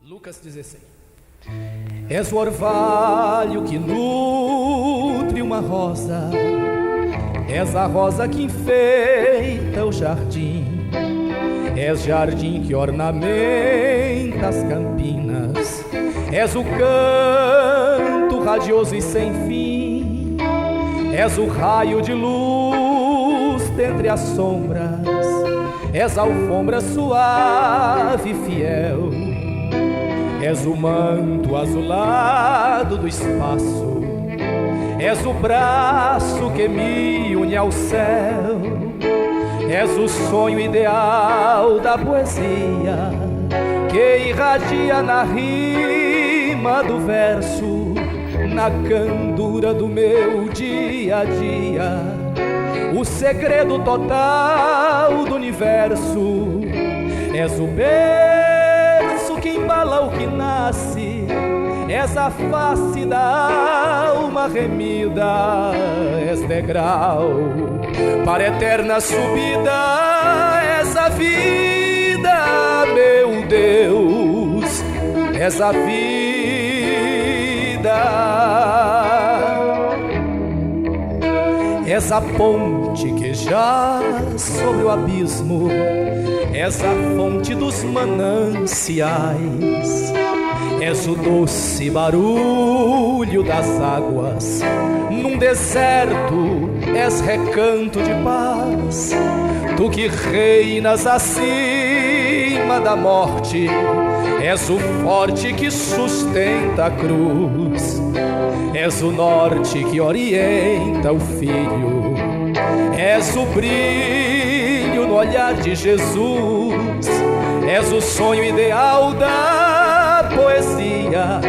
Lucas 16. És o orvalho que nutre uma rosa, és a rosa que enfeita o jardim, és jardim que ornamenta as campinas, és o canto radioso e sem fim, és o raio de luz dentre as sombras, és a alfombra suave e fiel, és o manto azulado do espaço, és o braço que me une ao céu, és o sonho ideal da poesia que irradia na rima do verso, na candura do meu dia a dia, o segredo total do universo. És o berço que embala o que nasce, és a face da alma remida, és degrau para a eterna subida, és a vida, meu Deus, és a vida. És a ponte que jaz sobre o abismo, és a fonte dos mananciais, és o doce barulho das águas num deserto, és recanto de paz. Tu que reinas acima da morte, és o forte que sustenta a cruz, és o norte que orienta o filho, és o brilho no olhar de Jesus, és o sonho ideal da poesia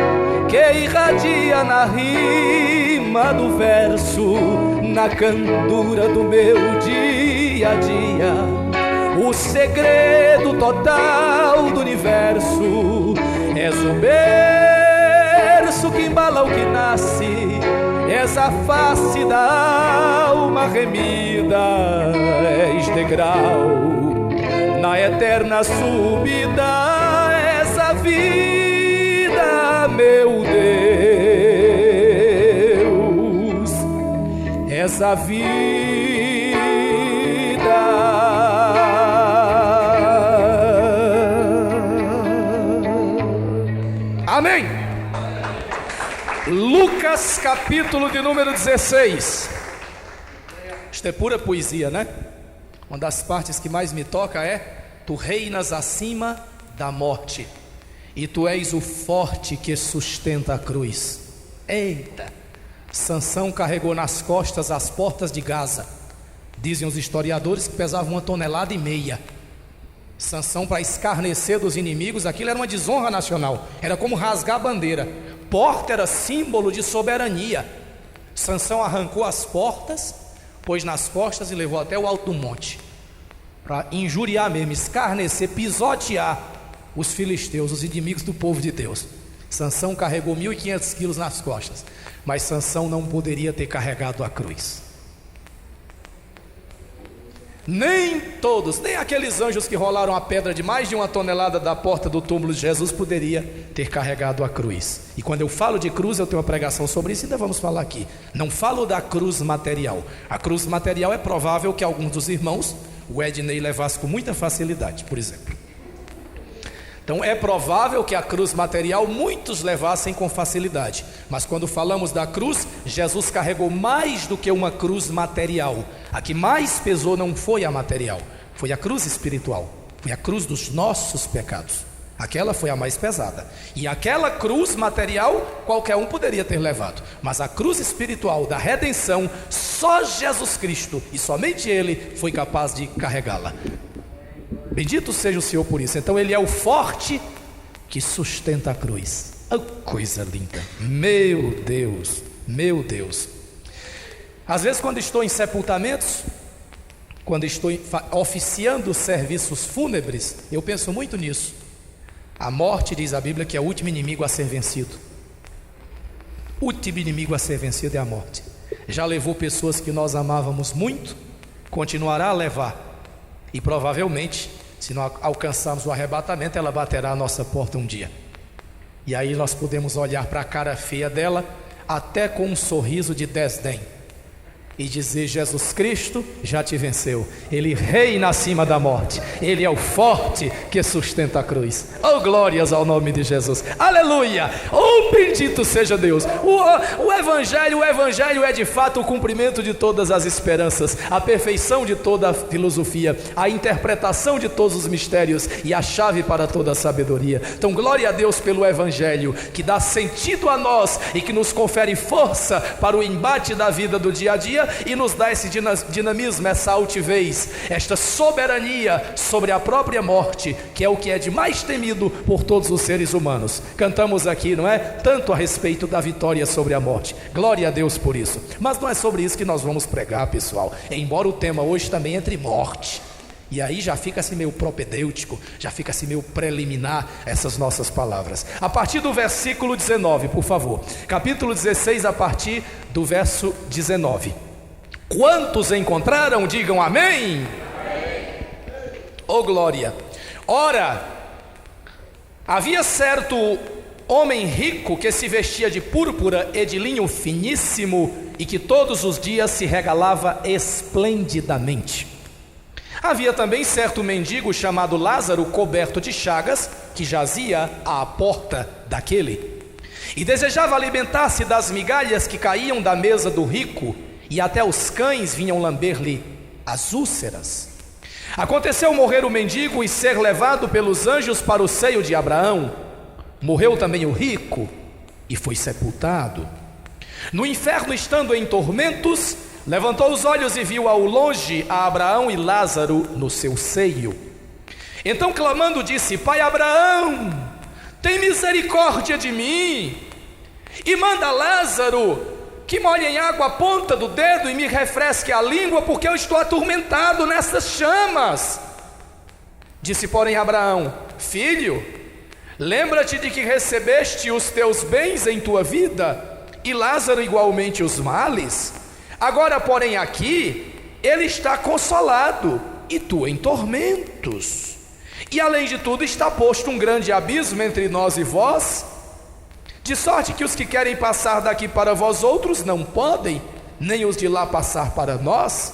que irradia na rima do verso, na candura do meu dia a dia, o segredo total do universo. És o berço que embala o que nasce, és a face da alma remida, és degrau na eterna subida, és a vida, meu Deus, és a vida. Amém. Lucas capítulo de número 16. Isto é pura poesia, né? Uma das partes que mais me toca é: tu reinas acima da morte, e tu és o forte que sustenta a cruz. Eita! Sansão carregou nas costas as portas de Gaza. Dizem os historiadores que pesavam 1,5 toneladas. Sansão, para escarnecer dos inimigos, aquilo era uma desonra nacional, era como rasgar a bandeira. Porta era símbolo de soberania. Sansão arrancou as portas, pôs nas costas e levou até o alto do monte, para injuriar mesmo, escarnecer, pisotear os filisteus, os inimigos do povo de Deus. Sansão carregou 1.500 quilos nas costas, mas Sansão não poderia ter carregado a cruz. Nem todos, nem aqueles anjos que rolaram a pedra de mais de 1 tonelada da porta do túmulo de Jesus poderia ter carregado a cruz. E quando eu falo de cruz, eu tenho uma pregação sobre isso e ainda vamos falar aqui. Não falo da cruz material. A cruz material é provável que alguns dos irmãos, o Ednei, levasse com muita facilidade, por exemplo. Então é provável que a cruz material muitos levassem com facilidade. Mas quando falamos da cruz, Jesus carregou mais do que uma cruz material. A que mais pesou não foi a material, foi a cruz espiritual, foi a cruz dos nossos pecados. Aquela foi a mais pesada. E aquela cruz material qualquer um poderia ter levado, mas a cruz espiritual da redenção, só Jesus Cristo e somente Ele foi capaz de carregá-la. Bendito seja o Senhor por isso. Então Ele é o forte que sustenta a cruz. Oh, coisa linda, meu Deus, meu Deus. Às vezes quando estou em sepultamentos, quando estou oficiando serviços fúnebres, eu penso muito nisso. A morte, diz a Bíblia, que é o último inimigo a ser vencido. O último inimigo a ser vencido é a morte. Já levou pessoas que nós amávamos muito, continuará a levar. E provavelmente, se não alcançarmos o arrebatamento, ela baterá à nossa porta um dia. E aí nós podemos olhar para a cara feia dela, até com um sorriso de desdém, e dizer: Jesus Cristo já te venceu, Ele reina acima da morte, Ele é o forte que sustenta a cruz. Oh, glórias ao nome de Jesus, aleluia, oh, bendito seja Deus. O Evangelho é de fato o cumprimento de todas as esperanças, a perfeição de toda a filosofia, a interpretação de todos os mistérios e a chave para toda a sabedoria. Então glória a Deus pelo Evangelho, que dá sentido a nós e que nos confere força para o embate da vida do dia a dia, e nos dá esse dinamismo, essa altivez, esta soberania sobre a própria morte, que é o que é de mais temido por todos os seres humanos. Cantamos aqui, não é? Tanto a respeito da vitória sobre a morte. Glória a Deus por isso. Mas não é sobre isso que nós vamos pregar, pessoal, embora o tema hoje também entre morte. E aí já fica assim meio propedêutico, já fica assim meio preliminar essas nossas palavras. A partir do versículo 19, por favor. Capítulo 16, a partir do verso 19. Quantos encontraram, digam amém. Oh glória. Ora, havia certo homem rico que se vestia de púrpura e de linho finíssimo, e que todos os dias se regalava esplendidamente. Havia também certo mendigo chamado Lázaro, coberto de chagas, que jazia à porta daquele, e desejava alimentar-se das migalhas que caíam da mesa do rico, e até os cães vinham lamber-lhe as úlceras. Aconteceu morrer o mendigo e ser levado pelos anjos para o seio de Abraão. Morreu também o rico e foi sepultado. No inferno, estando em tormentos, levantou os olhos e viu ao longe a Abraão e Lázaro no seu seio. Então clamando disse: Pai Abraão, tem misericórdia de mim, e manda Lázaro que molhe em água a ponta do dedo e me refresque a língua, porque eu estou atormentado nessas chamas. Disse, porém, Abraão: Filho, lembra-te de que recebeste os teus bens em tua vida, e Lázaro igualmente os males. Agora, porém, aqui ele está consolado, e tu em tormentos. E além de tudo está posto um grande abismo entre nós e vós, de sorte que os que querem passar daqui para vós outros não podem, nem os de lá passar para nós.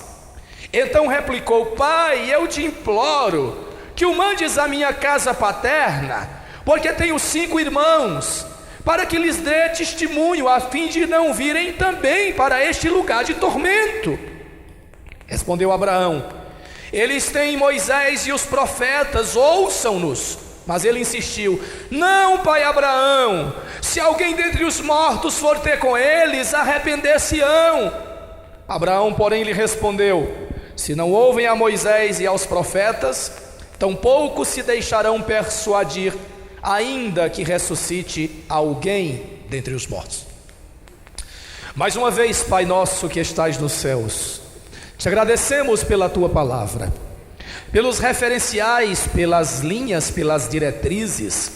Então replicou: Pai, eu te imploro que o mandes à minha casa paterna, porque tenho 5 irmãos, para que lhes dê testemunho, a fim de não virem também para este lugar de tormento. Respondeu Abraão: Eles têm Moisés e os profetas, ouçam-nos. Mas ele insistiu: Não, pai Abraão, se alguém dentre os mortos for ter com eles, arrepender-se-ão. Abraão, porém, lhe respondeu: Se não ouvem a Moisés e aos profetas, tampouco se deixarão persuadir, ainda que ressuscite alguém dentre os mortos. Mais uma vez, Pai nosso que estais nos céus, te agradecemos pela tua palavra, pelos referenciais, pelas linhas, pelas diretrizes,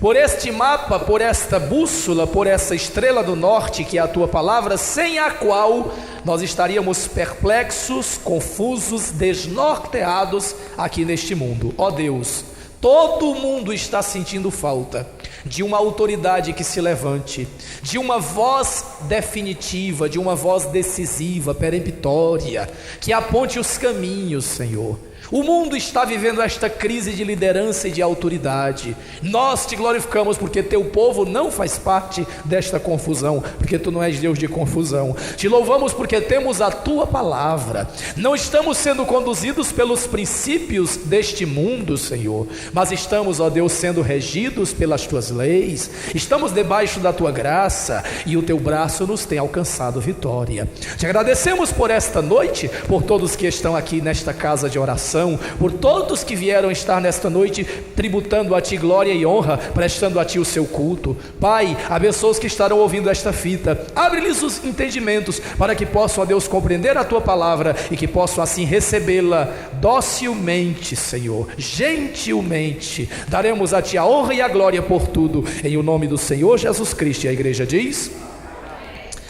por este mapa, por esta bússola, por essa estrela do norte que é a tua palavra, sem a qual nós estaríamos perplexos, confusos, desnorteados aqui neste mundo. Ó Deus, todo mundo está sentindo falta de uma autoridade que se levante, de uma voz definitiva, de uma voz decisiva, peremptória, que aponte os caminhos, Senhor. O mundo está vivendo esta crise de liderança e de autoridade. Nós te glorificamos porque teu povo não faz parte desta confusão, porque tu não és Deus de confusão. Te louvamos porque temos a tua palavra. Não estamos sendo conduzidos pelos princípios deste mundo, Senhor, mas estamos, ó Deus, sendo regidos pelas tuas leis. Estamos debaixo da tua graça e o teu braço nos tem alcançado vitória. Te agradecemos por esta noite, por todos que estão aqui nesta casa de oração, por todos que vieram estar nesta noite tributando a ti glória e honra, prestando a ti o seu culto. Pai, abençoa os que estarão ouvindo esta fita, abre-lhes os entendimentos para que possam, ó Deus, compreender a tua palavra e que possam assim recebê-la docilmente, Senhor, gentilmente. Daremos a ti a honra e a glória por tudo, em o nome do Senhor Jesus Cristo. E a igreja diz: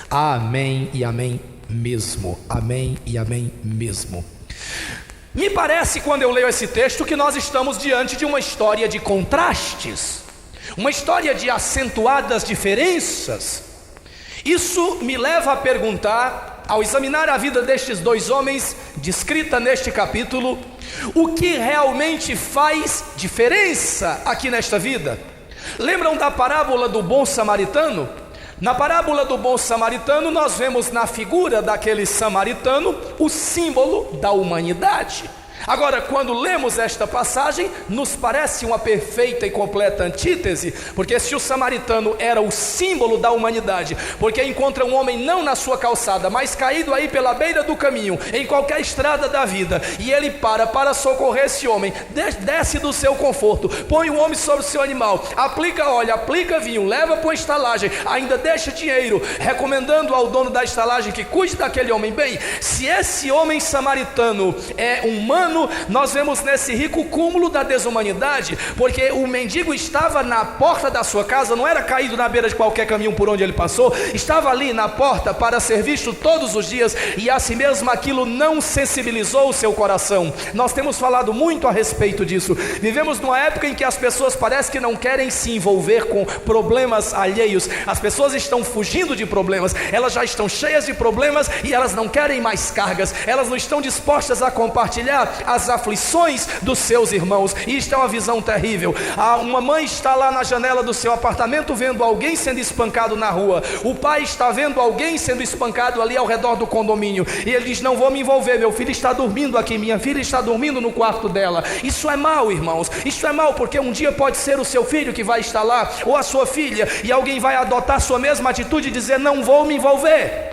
amém e amém mesmo. Amém e amém mesmo. Me parece, quando eu leio esse texto, que nós estamos diante de uma história de contrastes. uma história de acentuadas diferenças. Isso me leva a perguntar, ao examinar a vida destes dois homens, descrita neste capítulo, o que realmente faz diferença aqui nesta vida? Lembram da parábola do bom samaritano? Na parábola do bom samaritano, nós vemos na figura daquele samaritano o símbolo da humanidade. Agora, quando lemos esta passagem, nos parece uma perfeita e completa antítese, porque se o samaritano era o símbolo da humanidade, porque encontra um homem não na sua calçada, mas caído aí pela beira do caminho, em qualquer estrada da vida, e ele para socorrer esse homem, desce do seu conforto, põe o homem sobre o seu animal, aplica óleo, aplica vinho, leva para uma estalagem, ainda deixa dinheiro, recomendando ao dono da estalagem que cuide daquele homem bem. Se esse homem samaritano é humano, nós vemos nesse rico cúmulo da desumanidade, porque o mendigo estava na porta da sua casa, não era caído na beira de qualquer caminho por onde ele passou, estava ali na porta para ser visto todos os dias, e assim mesmo aquilo não sensibilizou o seu coração. Nós temos falado muito a respeito disso. Vivemos numa época em que as pessoas parecem que não querem se envolver com problemas alheios, as pessoas estão fugindo de problemas, elas já estão cheias de problemas e elas não querem mais cargas, elas não estão dispostas a compartilhar as aflições dos seus irmãos. Isto é uma visão terrível. Uma mãe está lá na janela do seu apartamento vendo alguém sendo espancado na rua, o pai está vendo alguém sendo espancado ali ao redor do condomínio, e ele diz: não vou me envolver, meu filho está dormindo aqui, minha filha está dormindo no quarto dela. Isso é mal, irmãos, isso é mal, porque um dia pode ser o seu filho que vai estar lá, ou a sua filha, e alguém vai adotar sua mesma atitude e dizer: não vou me envolver.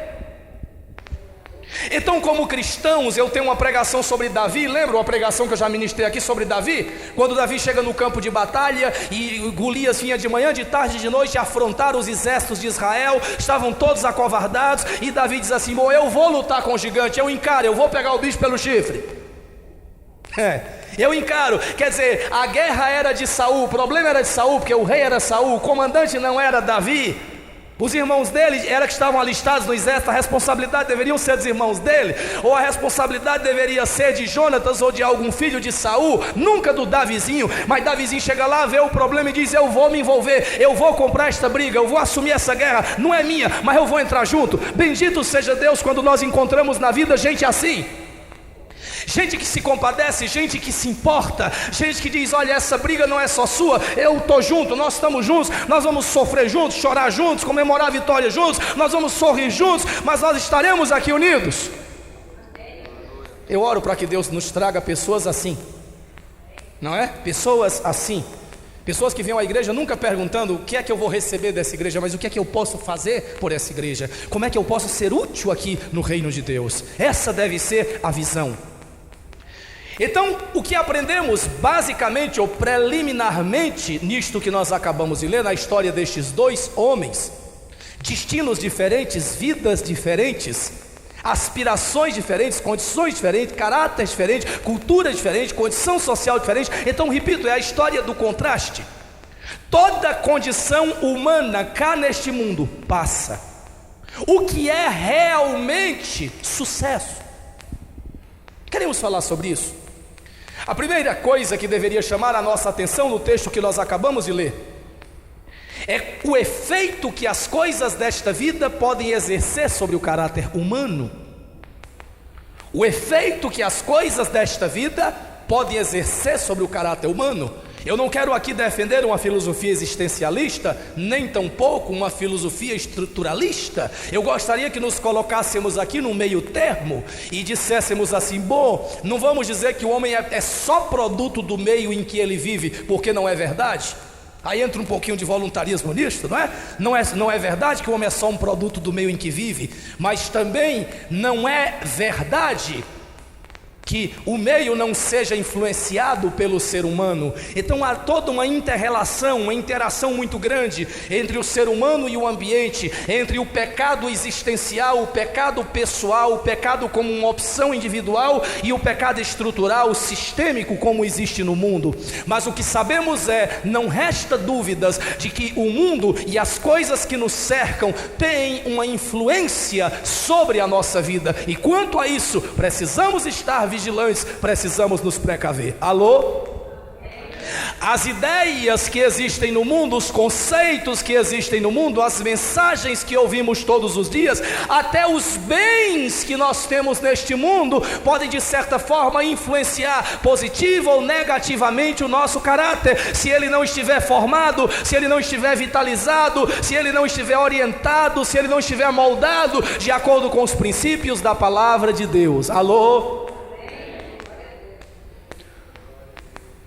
Então, como cristãos, eu tenho uma pregação sobre Davi. Lembra uma pregação que eu já ministrei aqui sobre Davi? Quando Davi chega no campo de batalha e Golias vinha de manhã, de tarde e de noite afrontar os exércitos de Israel, estavam todos acovardados, e Davi diz assim: bom, eu vou lutar com o gigante, eu encaro, eu vou pegar o bicho pelo chifre. Eu encaro. Quer dizer, a guerra era de Saul, o problema era de Saul, porque o rei era Saul, o comandante não era Davi. Os irmãos dele que estavam alistados no exército, a responsabilidade deveriam ser dos irmãos dele, ou a responsabilidade deveria ser de Jonatas ou de algum filho de Saul, nunca do Davizinho. Mas Davizinho chega lá, vê o problema e diz: eu vou me envolver, eu vou comprar esta briga, eu vou assumir essa guerra, não é minha, mas eu vou entrar junto. Bendito seja Deus quando nós encontramos na vida gente assim, gente que se compadece, gente que se importa, gente que diz: olha, essa briga não é só sua, eu estou junto, nós estamos juntos, nós vamos sofrer juntos, chorar juntos, comemorar a vitória juntos, nós vamos sorrir juntos, mas nós estaremos aqui unidos. Eu oro para que Deus nos traga pessoas assim, não é? Pessoas assim, pessoas que vêm à igreja nunca perguntando o que é que eu vou receber dessa igreja, mas o que é que eu posso fazer por essa igreja, como é que eu posso ser útil aqui no reino de Deus. Essa deve ser a visão. Então, o que aprendemos basicamente ou preliminarmente nisto que nós acabamos de ler, na história destes dois homens, destinos diferentes, vidas diferentes, aspirações diferentes, condições diferentes, caráter diferente, cultura diferente, condição social diferente. Então, repito, é a história do contraste. Toda condição humana cá neste mundo passa. O que é realmente sucesso? Queremos falar sobre isso? A primeira coisa que deveria chamar a nossa atenção no texto que nós acabamos de ler é o efeito que as coisas desta vida podem exercer sobre o caráter humano. O efeito que as coisas desta vida podem exercer sobre o caráter humano. Eu não quero aqui defender uma filosofia existencialista, nem tampouco uma filosofia estruturalista. Eu gostaria que nos colocássemos aqui no meio termo e disséssemos assim: bom, não vamos dizer que o homem é só produto do meio em que ele vive, porque não é verdade. Aí entra um pouquinho de voluntarismo nisso, não é? Não é verdade que o homem é só um produto do meio em que vive, mas também não é verdade que o meio não seja influenciado pelo ser humano. Então há toda uma inter-relação, uma interação muito grande entre o ser humano e o ambiente, entre o pecado existencial, o pecado pessoal, o pecado como uma opção individual e o pecado estrutural, sistêmico, como existe no mundo. Mas o que sabemos não resta dúvidas de que o mundo e as coisas que nos cercam têm uma influência sobre a nossa vida, e quanto a isso precisamos estar vigilantes, precisamos nos precaver. Alô? As ideias que existem no mundo, os conceitos que existem no mundo, as mensagens que ouvimos todos os dias, até os bens que nós temos neste mundo, podem de certa forma influenciar positiva ou negativamente o nosso caráter, se ele não estiver formado, se ele não estiver vitalizado, se ele não estiver orientado, se ele não estiver moldado de acordo com os princípios da palavra de Deus. Alô?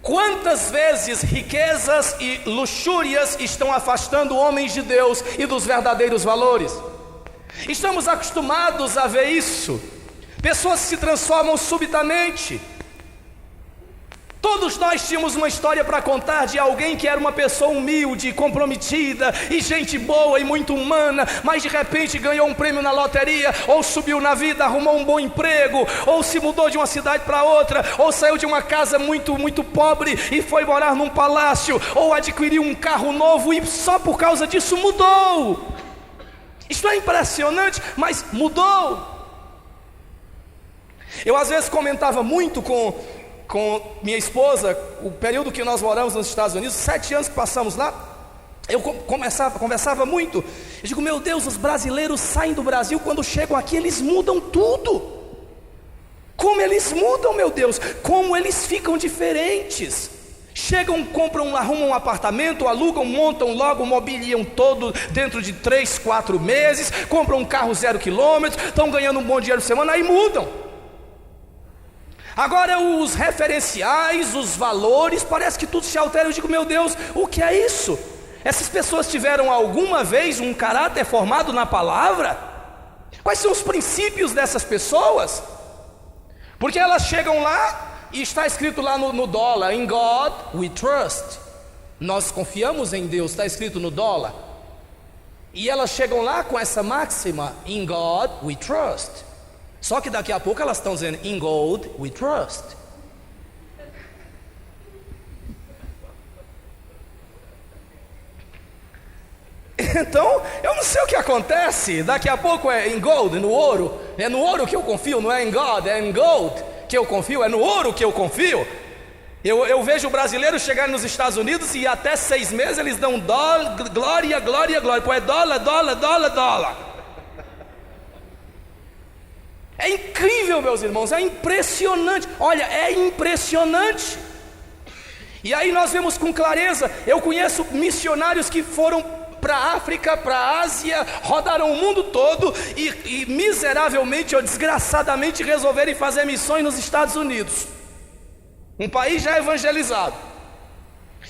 Quantas vezes riquezas e luxúrias estão afastando homens de Deus e dos verdadeiros valores? Estamos acostumados a ver isso. Pessoas se transformam subitamente. Todos nós tínhamos uma história para contar de alguém que era uma pessoa humilde, comprometida e gente boa e muito humana, mas de repente ganhou um prêmio na loteria, ou subiu na vida, arrumou um bom emprego, ou se mudou de uma cidade para outra, ou saiu de uma casa muito pobre e foi morar num palácio, ou adquiriu um carro novo e só por causa disso mudou. Isto é impressionante, mas mudou. Eu às vezes comentava muito com minha esposa, o período que nós moramos nos Estados Unidos, 7 anos que passamos lá, eu conversava muito. Eu digo, meu Deus, os brasileiros saem do Brasil, quando chegam aqui eles mudam tudo. Como eles mudam, meu Deus, como eles ficam diferentes. Chegam, compram, arrumam um apartamento, alugam, montam logo, mobiliam todo dentro de 3, 4 meses, compram um carro 0 quilômetros, estão ganhando um bom dinheiro por semana, aí mudam. Agora os referenciais, os valores, parece que tudo se altera. Eu digo, meu Deus, o que é isso? Essas pessoas tiveram alguma vez um caráter formado na palavra? Quais são os princípios dessas pessoas? Porque elas chegam lá e está escrito lá no dólar, in God we trust. Nós confiamos em Deus, está escrito no dólar. E elas chegam lá com essa máxima, in God we trust. Só que daqui a pouco elas estão dizendo, in gold we trust. Então, eu não sei o que acontece. Daqui a pouco é in gold, no ouro. É no ouro que eu confio, não é em God, é in gold que eu confio, é no ouro que eu confio. Eu vejo o brasileiro chegar nos Estados Unidos e até 6 meses eles dão dólar, glória, glória, glória. Pô, é dólar, dólar, dólar, dólar. É incrível, meus irmãos, é impressionante. Olha, é impressionante. E aí nós vemos com clareza. Eu conheço missionários que foram para a África, para a Ásia, rodaram o mundo todo e miseravelmente ou desgraçadamente resolveram fazer missões nos Estados Unidos, um país já evangelizado.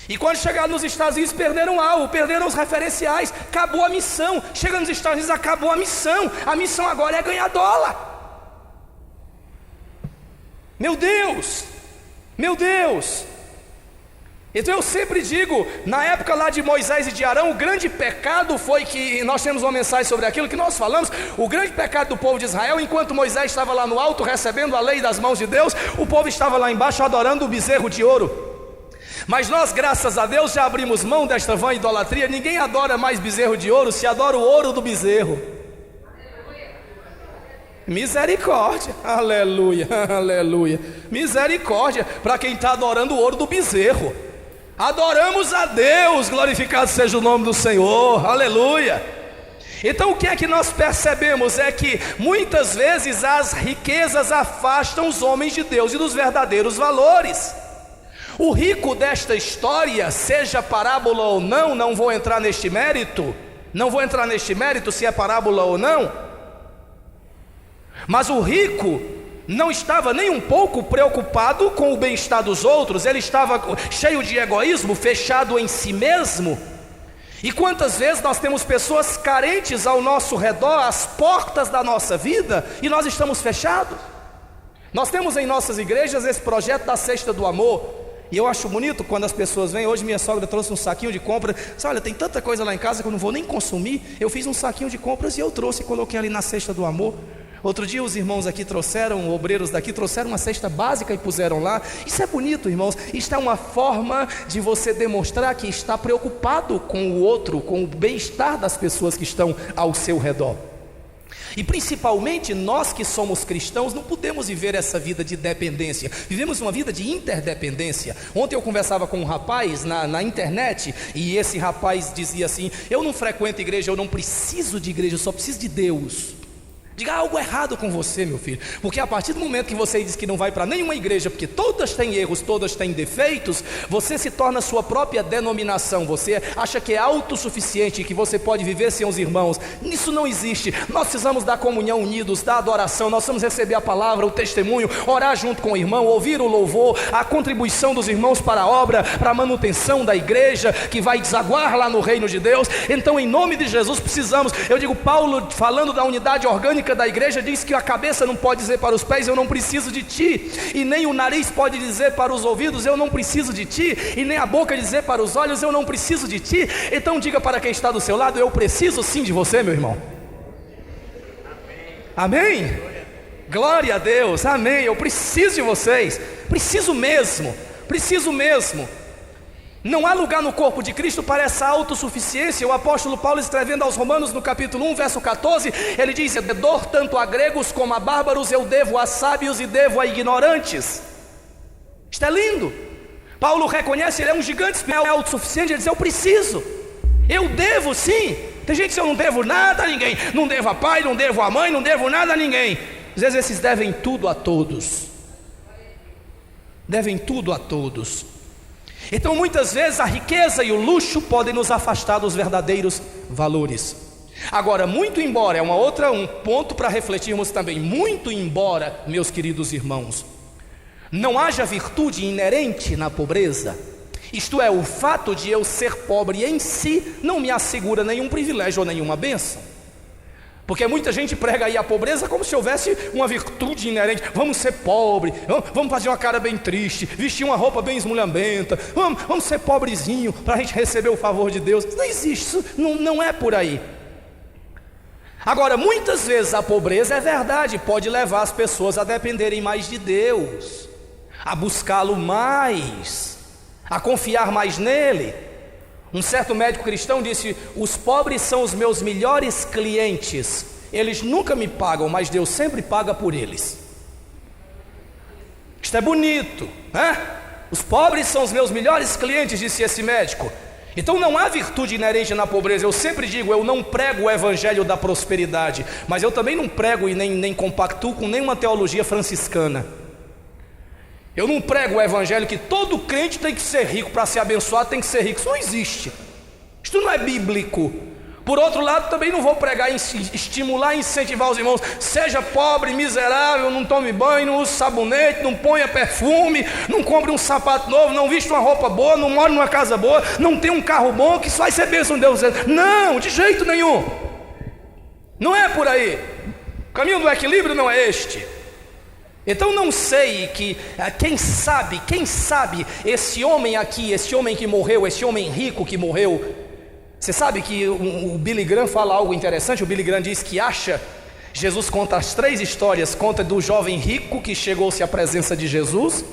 E quando chegaram nos Estados Unidos, perderam algo, perderam os referenciais, acabou a missão. Chega nos Estados Unidos, acabou a missão agora é ganhar dólar. Meu Deus, meu Deus. Então eu sempre digo, na época lá de Moisés e de Arão, o grande pecado foi que, nós temos uma mensagem sobre aquilo que nós falamos, o grande pecado do povo de Israel, enquanto Moisés estava lá no alto recebendo a lei das mãos de Deus, o povo estava lá embaixo adorando o bezerro de ouro. Mas nós, graças a Deus, já abrimos mão desta vã idolatria. Ninguém adora mais bezerro de ouro, se adora o ouro do bezerro. Misericórdia, aleluia, aleluia. Misericórdia para quem está adorando o ouro do bezerro. Adoramos a Deus, glorificado seja o nome do Senhor, aleluia. Então o que é que nós percebemos? É que muitas vezes as riquezas afastam os homens de Deus e dos verdadeiros valores. O rico desta história, seja parábola ou não, não vou entrar neste mérito se é parábola ou não. Mas o rico não estava nem um pouco preocupado com o bem-estar dos outros. Ele estava cheio de egoísmo, fechado em si mesmo. E quantas vezes nós temos pessoas carentes ao nosso redor, às portas da nossa vida, e nós estamos fechados? Nós temos em nossas igrejas esse projeto da Cesta do Amor. E eu acho bonito quando as pessoas vêm. Hoje minha sogra trouxe um saquinho de compras. Olha, tem tanta coisa lá em casa que eu não vou nem consumir. Eu fiz um saquinho de compras e eu trouxe e coloquei ali na Cesta do Amor. Outro dia os irmãos aqui trouxeram, obreiros daqui trouxeram uma cesta básica e puseram lá. Isso é bonito, irmãos. Isto é uma forma de você demonstrar que está preocupado com o outro, com o bem-estar das pessoas que estão ao seu redor. E principalmente nós que somos cristãos não podemos viver essa vida de dependência. Vivemos uma vida de interdependência. Ontem eu conversava com um rapaz na internet, e esse rapaz dizia assim: eu não frequento igreja, eu não preciso de igreja, eu só preciso de Deus. Diga algo errado com você, meu filho, porque a partir do momento que você diz que não vai para nenhuma igreja, porque todas têm erros, todas têm defeitos, você se torna a sua própria denominação. Você acha que é autossuficiente, que você pode viver sem os irmãos. Isso não existe. Nós precisamos da comunhão unidos, da adoração. Nós precisamos receber a palavra, o testemunho, orar junto com o irmão, ouvir o louvor, a contribuição dos irmãos para a obra, para a manutenção da igreja, que vai desaguar lá no reino de Deus. Então, em nome de Jesus, precisamos. Eu digo, Paulo, falando da unidade orgânica da igreja, diz que a cabeça não pode dizer para os pés: eu não preciso de ti, e nem o nariz pode dizer para os ouvidos: eu não preciso de ti, e nem a boca dizer para os olhos: eu não preciso de ti. Então diga para quem está do seu lado: eu preciso sim de você, meu irmão. Amém? Glória a Deus, amém. Eu preciso de vocês, preciso mesmo, preciso mesmo. Não há lugar no corpo de Cristo para essa autossuficiência. O apóstolo Paulo, escrevendo aos Romanos no capítulo 1, verso 14, ele diz: devedor tanto a gregos como a bárbaros, eu devo a sábios e devo a ignorantes. Isto é lindo. Paulo reconhece, ele é um gigante, é autossuficiente. Ele diz: eu preciso, eu devo sim. Tem gente que eu não devo nada a ninguém, não devo a pai, não devo a mãe, não devo nada a ninguém. Às vezes esses devem tudo a todos, devem tudo a todos. Então muitas vezes a riqueza e o luxo podem nos afastar dos verdadeiros valores. Agora, muito embora, é um ponto para refletirmos também, muito embora, meus queridos irmãos, não haja virtude inerente na pobreza, isto é, o fato de eu ser pobre em si não me assegura nenhum privilégio ou nenhuma bênção. Porque muita gente prega aí a pobreza como se houvesse uma virtude inerente. Vamos ser pobre, vamos fazer uma cara bem triste, vestir uma roupa bem esmulhambenta, vamos ser pobrezinho para a gente receber o favor de Deus. Não existe, isso não é por aí. Agora, muitas vezes a pobreza, é verdade, pode levar as pessoas a dependerem mais de Deus, a buscá-lo mais, a confiar mais nele. Um certo médico cristão disse: os pobres são os meus melhores clientes, eles nunca me pagam, mas Deus sempre paga por eles. Isto é bonito, né? Os pobres são os meus melhores clientes, disse esse médico. Então não há virtude inerente na pobreza. Eu sempre digo, eu não prego o evangelho da prosperidade, mas eu também não prego e nem compactuo com nenhuma teologia franciscana. Eu não prego o evangelho que todo crente tem que ser rico, para ser abençoado tem que ser rico. Isso não existe, isto não é bíblico. Por outro lado, também não vou pregar, estimular e incentivar os irmãos: seja pobre, miserável, não tome banho, não use sabonete, não ponha perfume, não compre um sapato novo, não vista uma roupa boa, não more numa casa boa, não tenha um carro bom, que isso vai ser bênção de Deus. Não, de jeito nenhum. Não é por aí. O caminho do equilíbrio não é este. Então não sei que, quem sabe, esse homem aqui, esse homem que morreu, esse homem rico que morreu, você sabe que o Billy Graham fala algo interessante. O Billy Graham diz que Jesus conta as 3 histórias, conta do jovem rico que chegou-se à presença de Jesus,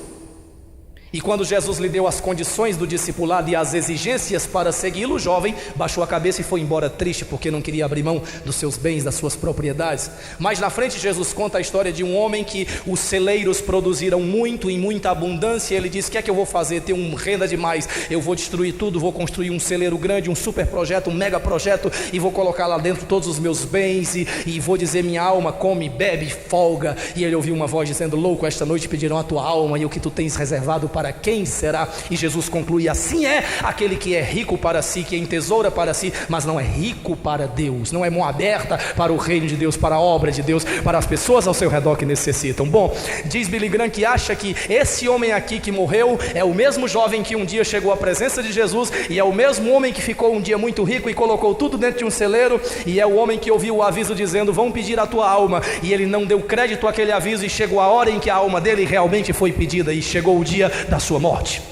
e quando Jesus lhe deu as condições do discipulado e as exigências para segui-lo, o jovem baixou a cabeça e foi embora triste, porque não queria abrir mão dos seus bens, das suas propriedades. Mas na frente Jesus conta a história de um homem que os celeiros produziram muito, em muita abundância. Ele diz: o que é que eu vou fazer? Tenho renda demais, eu vou destruir tudo, vou construir um celeiro grande, um super projeto, um mega projeto, e vou colocar lá dentro todos os meus bens, e vou dizer: minha alma come, bebe, folga. E ele ouviu uma voz dizendo: louco, esta noite pedirão a tua alma, e o que tu tens reservado para quem será? E Jesus conclui: assim é aquele que é rico para si, que entesoura para si, mas não é rico para Deus, não é mão aberta para o reino de Deus, para a obra de Deus, para as pessoas ao seu redor que necessitam. Bom, diz Billy Graham que acha que esse homem aqui que morreu é o mesmo jovem que um dia chegou à presença de Jesus, e é o mesmo homem que ficou um dia muito rico e colocou tudo dentro de um celeiro, e é o homem que ouviu o aviso dizendo: vão pedir a tua alma, e ele não deu crédito àquele aviso, e chegou a hora em que a alma dele realmente foi pedida, e chegou o dia da sua morte.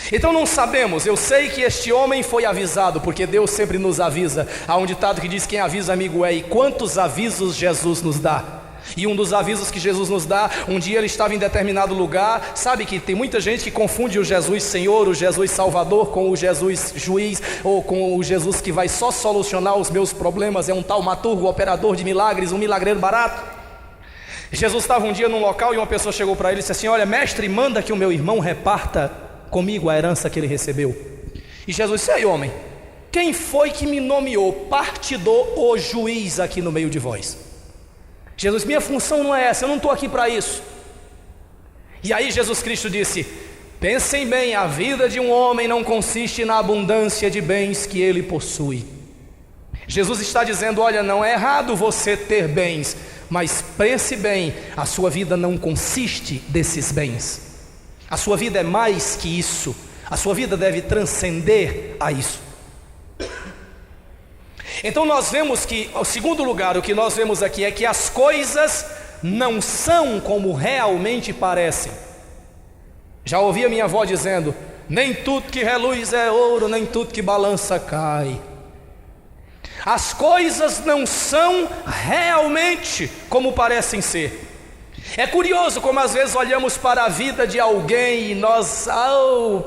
Então não sabemos. Eu sei que este homem foi avisado, porque Deus sempre nos avisa. Há um ditado que diz: quem avisa amigo é. E quantos avisos Jesus nos dá? E um dos avisos que Jesus nos dá, um dia ele estava em determinado lugar. Sabe que tem muita gente que confunde o Jesus Senhor, o Jesus Salvador, com o Jesus Juiz, ou com o Jesus que vai só solucionar os meus problemas. É um taumaturgo, operador de milagres, um milagreiro barato. Jesus estava um dia num local e uma pessoa chegou para ele e disse assim: olha, mestre, manda que o meu irmão reparta comigo a herança que ele recebeu. E Jesus disse: ei, homem, quem foi que me nomeou partidor ou juiz aqui no meio de vós? Jesus, minha função não é essa, eu não estou aqui para isso. E aí Jesus Cristo disse: pensem bem, a vida de um homem não consiste na abundância de bens que ele possui. Jesus está dizendo: olha, não é errado você ter bens, mas pense bem, a sua vida não consiste desses bens. A sua vida é mais que isso, a sua vida deve transcender a isso. Então nós vemos que, em segundo lugar, o que nós vemos aqui é que as coisas não são como realmente parecem. Já ouvi a minha avó dizendo: nem tudo que reluz é ouro, nem tudo que balança cai. As coisas não são realmente como parecem ser. É curioso como às vezes olhamos para a vida de alguém e nós,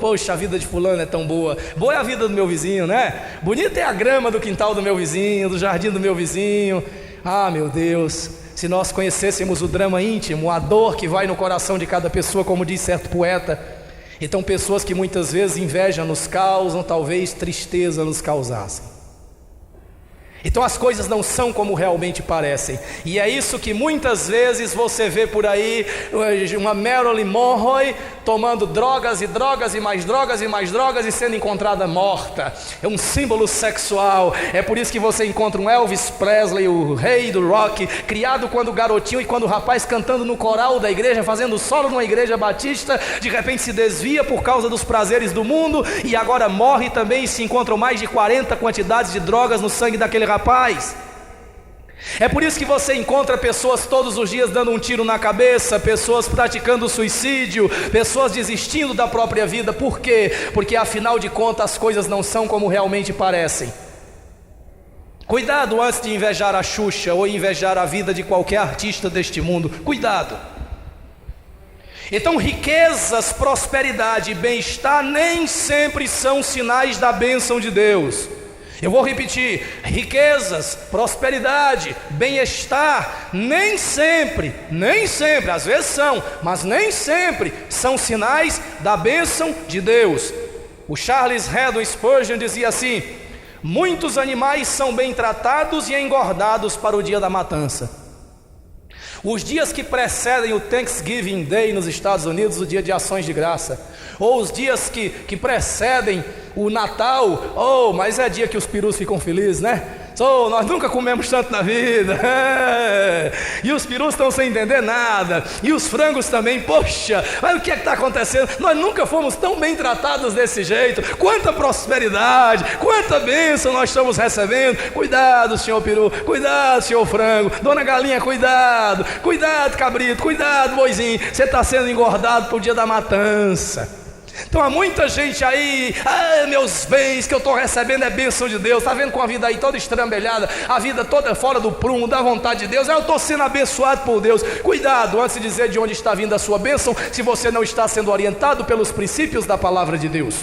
poxa, a vida de fulano é tão boa. Boa é a vida do meu vizinho, né? Bonita é a grama do quintal do meu vizinho, do jardim do meu vizinho. Ah, meu Deus, se nós conhecêssemos o drama íntimo, a dor que vai no coração de cada pessoa, como diz certo poeta. Então pessoas que muitas vezes inveja nos causam, talvez tristeza nos causassem. Então as coisas não são como realmente parecem. E é isso que muitas vezes você vê por aí, uma Marilyn Monroe tomando drogas e drogas e mais drogas e mais drogas e sendo encontrada morta. É um símbolo sexual. É por isso que você encontra um Elvis Presley, o rei do rock, criado quando garotinho e quando rapaz, cantando no coral da igreja, fazendo solo numa igreja batista, de repente se desvia por causa dos prazeres do mundo e agora morre também, e se encontram mais de 40 quantidades de drogas no sangue daquele rapaz. É por isso que você encontra pessoas todos os dias dando um tiro na cabeça, pessoas praticando suicídio, pessoas desistindo da própria vida. Por quê? Porque afinal de contas as coisas não são como realmente parecem. Cuidado antes de invejar a Xuxa ou invejar a vida de qualquer artista deste mundo. Cuidado. Então riquezas, prosperidade e bem-estar nem sempre são sinais da bênção de Deus. Eu vou repetir: riquezas, prosperidade, bem-estar, nem sempre, às vezes são, mas nem sempre são sinais da bênção de Deus. O Charles Haddon Spurgeon dizia assim: muitos animais são bem tratados e engordados para o dia da matança. Os dias que precedem o Thanksgiving Day nos Estados Unidos, o dia de ações de graça, ou os dias que precedem o Natal, mas é dia que os perus ficam felizes, né? Nós nunca comemos tanto na vida. E os perus estão sem entender nada. E os frangos também. Poxa, mas o que é que está acontecendo? Nós nunca fomos tão bem tratados desse jeito. Quanta prosperidade, quanta bênção nós estamos recebendo. Cuidado, senhor peru. Cuidado, senhor frango. Dona galinha, cuidado. Cuidado, cabrito. Cuidado, boizinho. Você está sendo engordado para o dia da matança. Então há muita gente aí: meus bens que eu estou recebendo é bênção de Deus. Está vendo com a vida aí toda estrambelhada, a vida toda fora do prumo, da vontade de Deus. Eu estou sendo abençoado por Deus. Cuidado antes de dizer de onde está vindo a sua bênção, se você não está sendo orientado pelos princípios da palavra de Deus.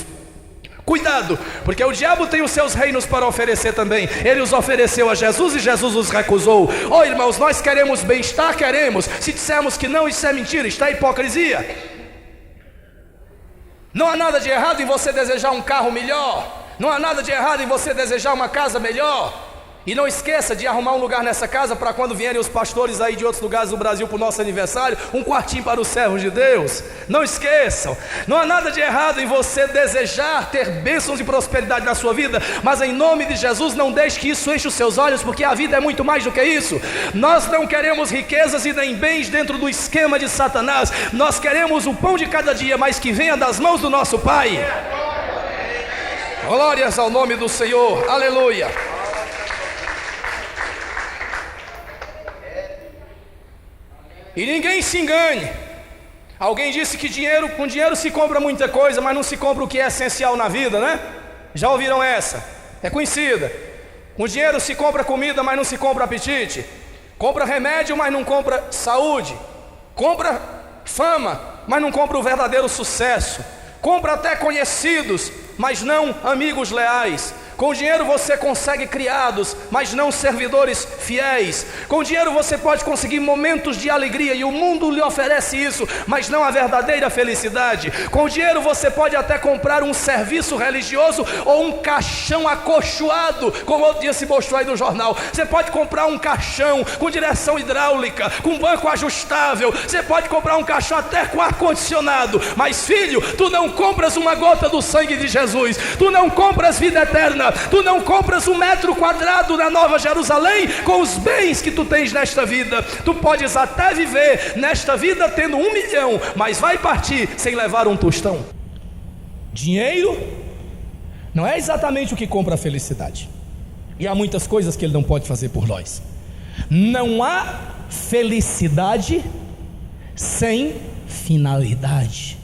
Cuidado, porque o diabo tem os seus reinos para oferecer também. Ele os ofereceu a Jesus e Jesus os recusou. Irmãos, nós queremos bem-estar, queremos. Se dissermos que não, isso é mentira, está a hipocrisia. Não há nada de errado em você desejar um carro melhor. Não há nada de errado em você desejar uma casa melhor. E não esqueça de arrumar um lugar nessa casa para quando vierem os pastores aí de outros lugares do Brasil para o nosso aniversário, um quartinho para os servos de Deus. Não esqueçam. Não há nada de errado em você desejar ter bênçãos e prosperidade na sua vida, mas em nome de Jesus não deixe que isso enche os seus olhos, porque a vida é muito mais do que isso. Nós não queremos riquezas e nem bens dentro do esquema de Satanás. Nós queremos o pão de cada dia, mas que venha das mãos do nosso Pai. Glórias ao nome do Senhor. Aleluia. E ninguém se engane. Alguém disse que com dinheiro se compra muita coisa, mas não se compra o que é essencial na vida, né? Já ouviram essa? É conhecida. Com dinheiro se compra comida, mas não se compra apetite. Compra remédio, mas não compra saúde. Compra fama, mas não compra o verdadeiro sucesso. Compra até conhecidos, mas não amigos leais. Com dinheiro você consegue criados, mas não servidores fiéis. Com dinheiro você pode conseguir momentos de alegria, e o mundo lhe oferece isso, mas não a verdadeira felicidade. Com dinheiro você pode até comprar um serviço religioso ou um caixão acolchoado, como outro dia se mostrou aí no jornal. Você pode comprar um caixão com direção hidráulica, com banco ajustável. Você pode comprar um caixão até com ar-condicionado. Mas filho, tu não compras uma gota do sangue de Jesus. Tu não compras vida eterna. Tu não compras 1 metro quadrado na Nova Jerusalém com os bens que tu tens nesta vida. Tu podes até viver nesta vida tendo 1 milhão, mas vai partir sem levar um tostão. Dinheiro não é exatamente o que compra a felicidade, e há muitas coisas que ele não pode fazer por nós. Não há felicidade sem finalidade.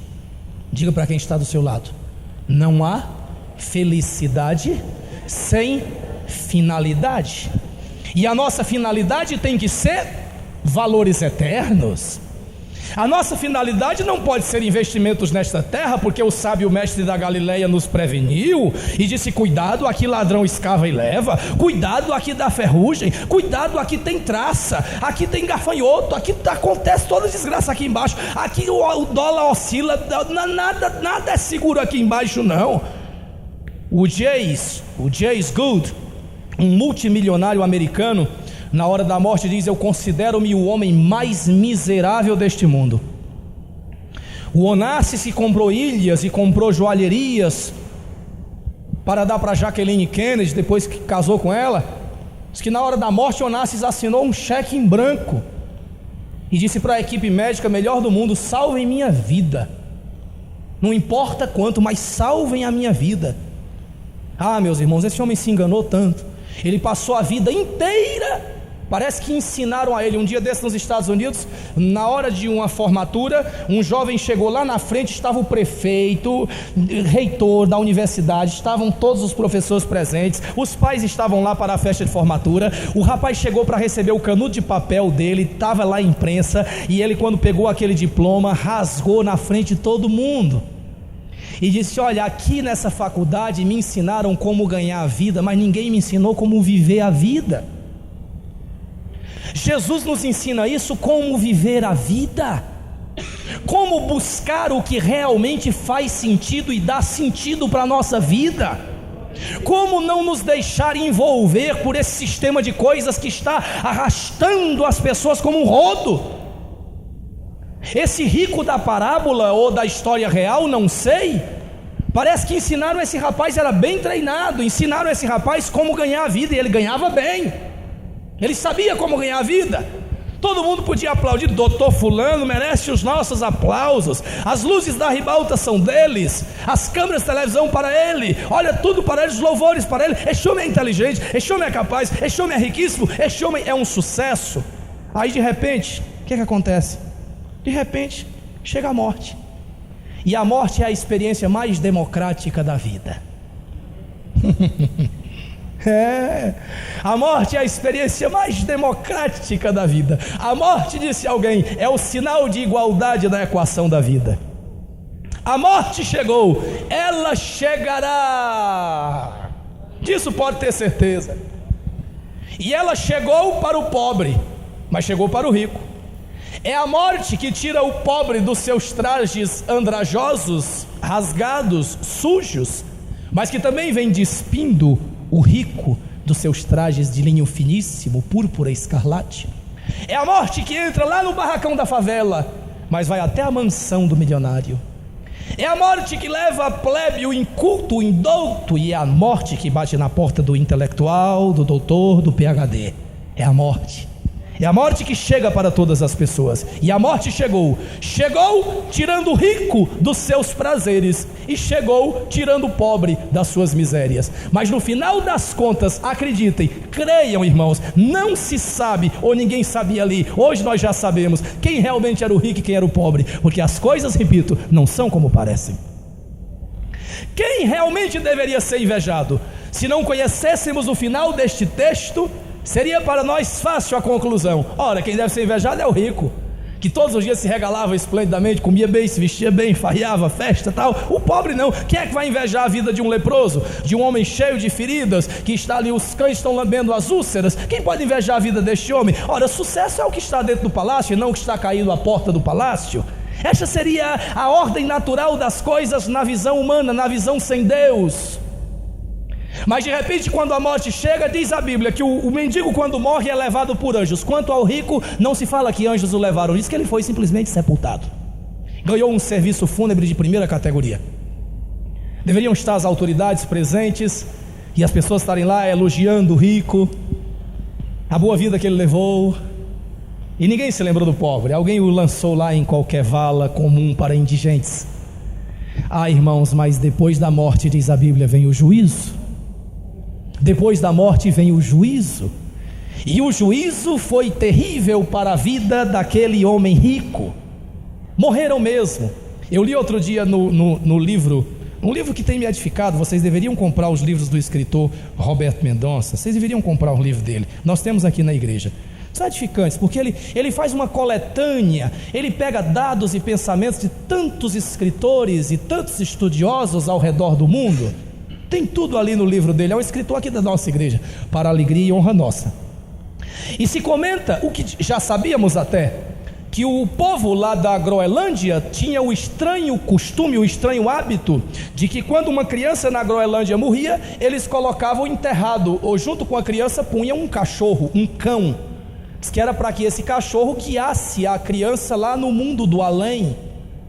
Diga para quem está do seu lado: não há felicidade sem finalidade. E a nossa finalidade tem que ser valores eternos. A nossa finalidade não pode ser investimentos nesta terra, porque o sábio mestre da Galileia nos preveniu e disse: cuidado, aqui ladrão escava e leva, cuidado, aqui dá ferrugem, cuidado, aqui tem traça, aqui tem gafanhoto, aqui acontece toda desgraça aqui embaixo, aqui o dólar oscila, nada é seguro aqui embaixo não. O James Goode, um multimilionário americano, na hora da morte diz: eu considero-me o homem mais miserável deste mundo. O Onassis se comprou ilhas e comprou joalherias para dar para Jacqueline Kennedy, depois que casou com ela. Diz que na hora da morte Onassis assinou um cheque em branco e disse para a equipe médica melhor do mundo: salvem minha vida, não importa quanto, mas salvem a minha vida. Ah, meus irmãos, esse homem se enganou tanto. Ele passou a vida inteira, parece que ensinaram a ele. Um dia desses nos Estados Unidos, na hora de uma formatura, um jovem chegou lá na frente, estava o prefeito, reitor da universidade, estavam todos os professores presentes, os pais estavam lá para a festa de formatura. O rapaz chegou para receber o canudo de papel dele, estava lá a imprensa, e ele, quando pegou aquele diploma, rasgou na frente de todo mundo e disse: olha, aqui nessa faculdade me ensinaram como ganhar a vida, mas ninguém me ensinou como viver a vida. Jesus nos ensina isso, como viver a vida, como buscar o que realmente faz sentido e dá sentido para a nossa vida, como não nos deixar envolver por esse sistema de coisas que está arrastando as pessoas como um rodo. Esse rico da parábola ou da história real, não sei, parece que ensinaram esse rapaz, era bem treinado, ensinaram esse rapaz como ganhar a vida, e ele ganhava bem, ele sabia como ganhar a vida. Todo mundo podia aplaudir: doutor fulano merece os nossos aplausos, as luzes da ribalta são deles, as câmeras de televisão para ele, olha tudo para ele, os louvores para ele. Este homem é inteligente, este homem é capaz, este homem é riquíssimo, este homem é um sucesso. Aí de repente, o que acontece? De repente, chega a morte. E a morte é a experiência mais democrática da vida. A morte é a experiência mais democrática da vida. A morte, disse alguém, é o sinal de igualdade da equação da vida. A morte chegou, ela chegará, disso pode ter certeza. E ela chegou para o pobre, mas chegou para o rico. É a morte que tira o pobre dos seus trajes andrajosos, rasgados, sujos, mas que também vem despindo o rico dos seus trajes de linho finíssimo, púrpura escarlate. É a morte que entra lá no barracão da favela, mas vai até a mansão do milionário. É a morte que leva a plebe, o inculto, o indouto, e é a morte que bate na porta do intelectual, do doutor, do PhD. É a morte. É a morte que chega para todas as pessoas. E a morte chegou tirando o rico dos seus prazeres, e chegou tirando o pobre das suas misérias. Mas no final das contas, acreditem, creiam, irmãos, não se sabe, ou ninguém sabia ali, hoje nós já sabemos quem realmente era o rico e quem era o pobre, porque as coisas, repito, não são como parecem. Quem realmente deveria ser invejado? Se não conhecêssemos o final deste texto, Seria para nós fácil a conclusão: ora, quem deve ser invejado é o rico, que todos os dias se regalava esplendidamente, comia bem, se vestia bem, farreava, festa, tal. O pobre não. Quem é que vai invejar a vida de um leproso, de um homem cheio de feridas, que está ali, os cães estão lambendo as úlceras? Quem pode invejar a vida deste homem? Ora, sucesso é o que está dentro do palácio, e não o que está caído à porta do palácio. Esta seria a ordem natural das coisas na visão humana, na visão sem Deus. Mas de repente, quando a morte chega, diz a Bíblia que o mendigo, quando morre, é levado por anjos. Quanto ao rico, não se fala que anjos o levaram, diz que ele foi simplesmente sepultado. Ganhou um serviço fúnebre de primeira categoria. Deveriam estar as autoridades presentes e as pessoas estarem lá elogiando o rico, a boa vida que ele levou, e ninguém se lembrou do pobre. Alguém o lançou lá em qualquer vala comum para indigentes. Ah, irmãos, mas depois da morte, diz a Bíblia, vem o juízo. Depois da morte vem o juízo, e o juízo foi terrível para a vida daquele homem rico. Morreram mesmo. Eu li outro dia no livro, um livro que tem me edificado. Vocês deveriam comprar os livros do escritor Roberto Mendonça. Vocês deveriam comprar o livro dele. Nós temos aqui na igreja. São edificantes, porque ele faz uma coletânea. Ele pega dados e pensamentos de tantos escritores e tantos estudiosos ao redor do mundo. Tem tudo ali no livro dele. É um escritor aqui da nossa igreja, para alegria e honra nossa. E se comenta o que já sabíamos até, que o povo lá da Groenlândia tinha o estranho costume, o estranho hábito de que quando uma criança na Groenlândia morria, eles colocavam enterrado, ou junto com a criança punham um cachorro, um cão. Diz que era para que esse cachorro guiasse a criança lá no mundo do além,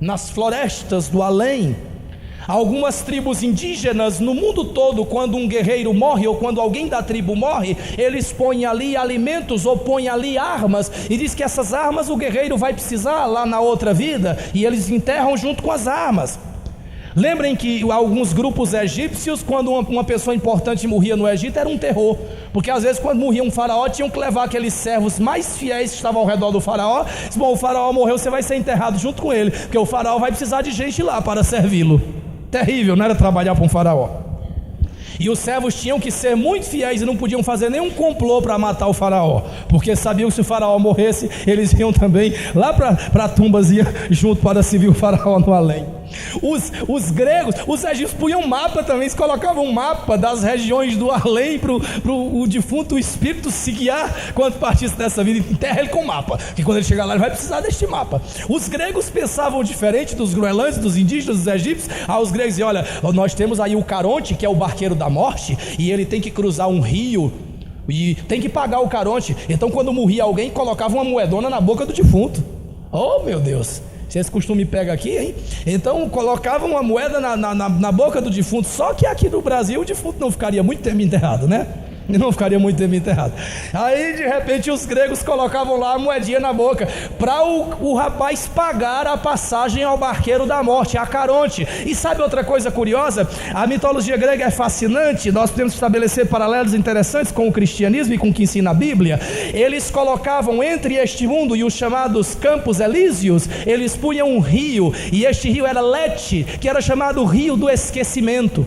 nas florestas do além. Algumas tribos indígenas no mundo todo, quando um guerreiro morre ou quando alguém da tribo morre, eles põem ali alimentos ou põem ali armas, e diz que essas armas o guerreiro vai precisar lá na outra vida, e eles enterram junto com as armas. Lembrem que alguns grupos egípcios, quando uma pessoa importante morria no Egito, era um terror, porque às vezes quando morria um faraó, tinham que levar aqueles servos mais fiéis que estavam ao redor do faraó. Bom, o faraó morreu, você vai ser enterrado junto com ele, porque o faraó vai precisar de gente lá para servi-lo. Terrível, não era trabalhar para um faraó. E os servos tinham que ser muito fiéis e não podiam fazer nenhum complô para matar o faraó, porque sabiam que se o faraó morresse, eles iam também lá para a tumba junto para servir o faraó no além. Os gregos, os egípcios punham mapa também. Eles colocavam um mapa das regiões do além para o defunto, o espírito se guiar quando partisse dessa vida. Enterra ele com mapa, que quando ele chegar lá ele vai precisar deste mapa. Os gregos pensavam diferente dos groenlandes, dos indígenas, dos egípcios. Os gregos diziam: olha, nós temos aí o Caronte, que é o barqueiro da morte, e ele tem que cruzar um rio e tem que pagar o Caronte. Então quando morria alguém, colocava uma moedona na boca do defunto. Oh meu Deus, se esse costume pega aqui, hein? Então colocavam uma moeda na boca do defunto. Só que aqui no Brasil o defunto não ficaria muito tempo enterrado, né? Não ficaria muito tempo enterrado. Aí de repente os gregos colocavam lá a moedinha na boca, para o rapaz pagar a passagem ao barqueiro da morte, a Caronte. E sabe outra coisa curiosa? A mitologia grega é fascinante. Nós podemos estabelecer paralelos interessantes com o cristianismo e com o que ensina a Bíblia. Eles colocavam entre este mundo e os chamados Campos Elíseos, eles punham um rio, e este rio era Lete, que era chamado Rio do Esquecimento.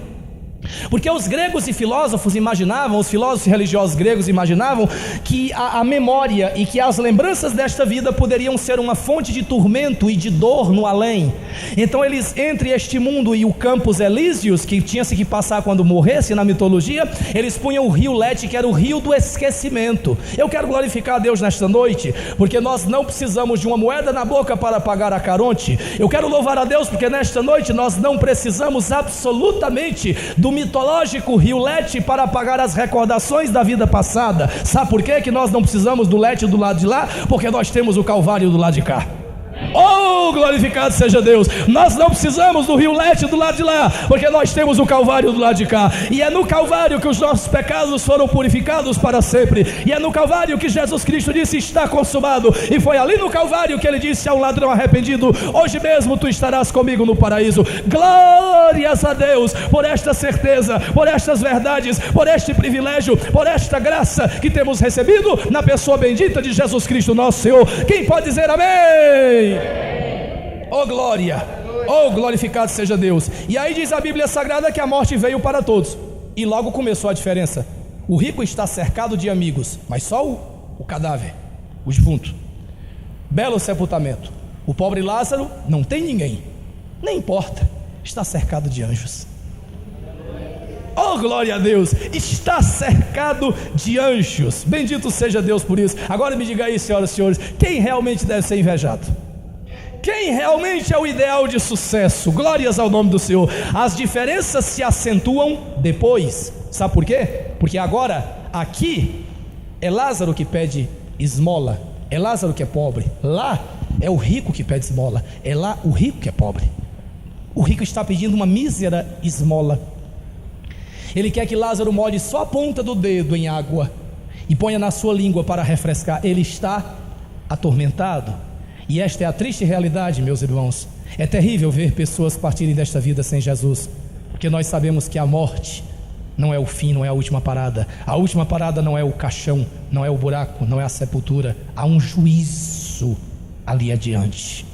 Porque os gregos e filósofos imaginavam, os filósofos religiosos gregos imaginavam que a memória e que as lembranças desta vida poderiam ser uma fonte de tormento e de dor no além. Então eles, entre este mundo e o Campos Elíseos, que tinha-se que passar quando morresse na mitologia, eles punham o rio Lete, que era o rio do esquecimento. Eu quero glorificar a Deus nesta noite, porque nós não precisamos de uma moeda na boca para pagar a Caronte. Eu quero louvar a Deus, porque nesta noite nós não precisamos absolutamente do mitológico rio Lete para apagar as recordações da vida passada. Sabe por quê que nós não precisamos do Lete do lado de lá? Porque nós temos o Calvário do lado de cá. Oh, glorificado seja Deus. Nós não precisamos do rio Lete do lado de lá, porque nós temos o Calvário do lado de cá. E é no Calvário que os nossos pecados foram purificados para sempre. E é no Calvário que Jesus Cristo disse: está consumado. E foi ali no Calvário que ele disse a um ladrão arrependido: hoje mesmo tu estarás comigo no paraíso. Glórias a Deus por esta certeza, por estas verdades, por este privilégio, por esta graça que temos recebido na pessoa bendita de Jesus Cristo nosso Senhor. Quem pode dizer amém? Oh glória, oh glorificado seja Deus. E aí diz a Bíblia Sagrada que a morte veio para todos. E logo começou a diferença. O rico está cercado de amigos, mas só o cadáver, o defunto. Belo sepultamento. O pobre Lázaro não tem ninguém, nem importa, está cercado de anjos. Oh, glória a Deus, está cercado de anjos. Bendito seja Deus por isso. Agora me diga aí, senhoras e senhores, quem realmente deve ser invejado? Quem realmente é o ideal de sucesso? Glórias ao nome do Senhor. As diferenças se acentuam depois. Sabe por quê? Porque agora, aqui, é Lázaro que pede esmola, é Lázaro que é pobre. Lá, é o rico que pede esmola, é lá o rico que é pobre. O rico está pedindo uma mísera esmola. Ele quer que Lázaro molhe só a ponta do dedo em água e ponha na sua língua para refrescar. Ele está atormentado. E esta é a triste realidade, meus irmãos. É terrível ver pessoas partirem desta vida sem Jesus, porque nós sabemos que a morte não é o fim, não é a última parada. A última parada não é o caixão, não é o buraco, não é a sepultura. Há um juízo ali adiante.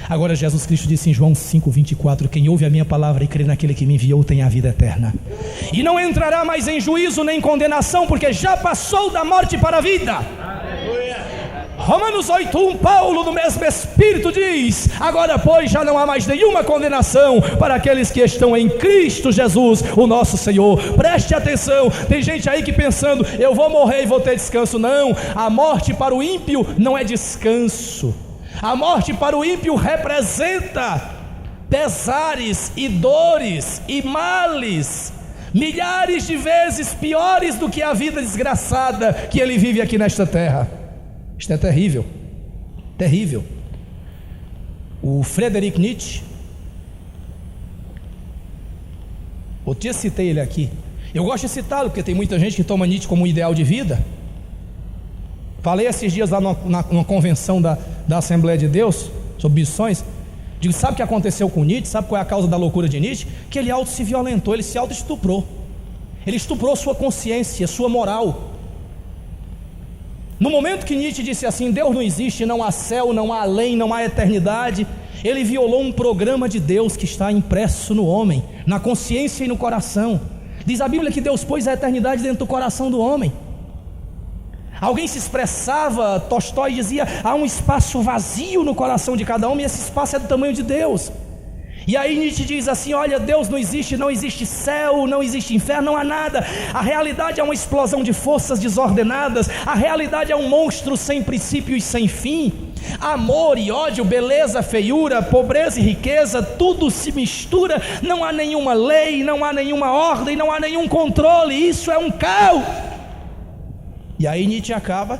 Agora Jesus Cristo disse em João 5,24: quem ouve a minha palavra e crê naquele que me enviou tem a vida eterna, e não entrará mais em juízo nem condenação, porque já passou da morte para a vida. Romanos 8,1, Paulo no mesmo espírito diz: agora pois já não há mais nenhuma condenação para aqueles que estão em Cristo Jesus, o nosso Senhor. Preste atenção, tem gente aí que pensando, eu vou morrer e vou ter descanso. Não, a morte para o ímpio não é descanso. A morte para o ímpio representa pesares e dores e males, milhares de vezes piores do que a vida desgraçada que ele vive aqui nesta terra. Isto é terrível, terrível. O Friedrich Nietzsche, eu te citei ele aqui. Eu gosto de citá-lo porque tem muita gente que toma Nietzsche como um ideal de vida. Falei esses dias lá numa convenção da Assembleia de Deus sobre missões. Digo, sabe o que aconteceu com Nietzsche? Sabe qual é a causa da loucura de Nietzsche? Que ele se violentou, ele se auto-estuprou. Ele estuprou sua consciência, sua moral. No momento que Nietzsche disse assim: Deus não existe, não há céu, não há além, não há eternidade, ele violou um programa de Deus que está impresso no homem, na consciência e no coração. Diz a Bíblia que Deus pôs a eternidade dentro do coração do homem. Alguém se expressava, Tolstói dizia: há um espaço vazio no coração de cada homem, e esse espaço é do tamanho de Deus. E aí Nietzsche diz assim: olha, Deus não existe céu, não existe inferno, não há nada. A realidade é uma explosão de forças desordenadas. A realidade é um monstro sem princípio e sem fim. Amor e ódio, beleza, feiura, pobreza e riqueza, tudo se mistura. Não há nenhuma lei, não há nenhuma ordem, não há nenhum controle. Isso é um caos. E aí Nietzsche acaba